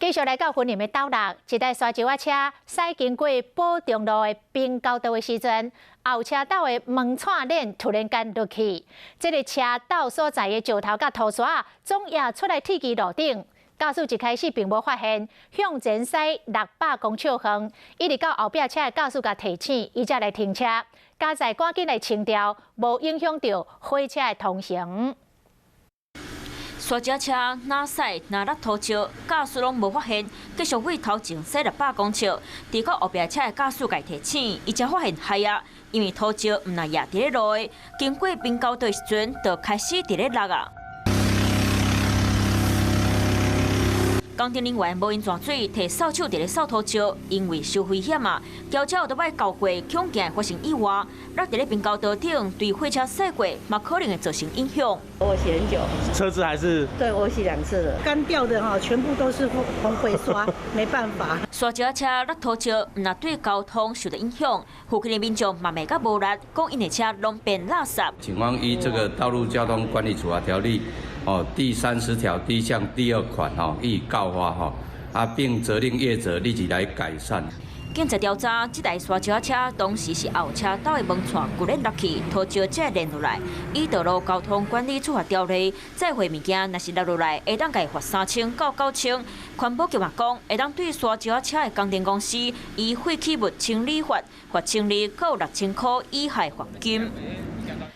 继续来到云林的斗六，一台沙石仔车驶经过保重路的滨高道的时阵，后车道的门串链突然间落去，这个车道所在的石头甲土沙总也出来铁基路顶。驾驶一开始并无发现，向前驶600公尺远，一直到后壁车的驾驶甲提醒，伊才来停车。加载赶紧来清掉，无影响到火车的通行。 沙石车哪驶哪落土石，驾驶拢无发现，继续为头前驶600公尺，直到后壁车的驾驶甲提醒，伊才发现害啊！因为土石毋若压伫咧路的，经过滨高道时阵，就开始伫咧落啊。 工程人员无因泉水，摕扫帚伫咧扫土石，因为受危险啊，轿车都摆交过，恐惊发生意外。落伫咧滨高道顶，对火车驶过，嘛可能会造成影响。我洗很久，车子还是？对，我洗2次了。干掉的哈，全部都是红灰刷，没办法。沙石车落土石，毋但对交通受到影响，附近的民众嘛袂甲无力，讲因的车拢变垃圾。警方依这个《道路交通管理处罚条例》第30条第1项第2款予以告发并责令业者立即来改善。 警察调查，这台沙石车当时是后车道的门串骨链落去，土石才连落来。以道路交通管理处罚条例，载货物件若是落落来，会当甲伊罚3000到9000。环保局嘛讲，会当对沙石车的工程公司以废弃物清理法罚清理到6000块以下罚金。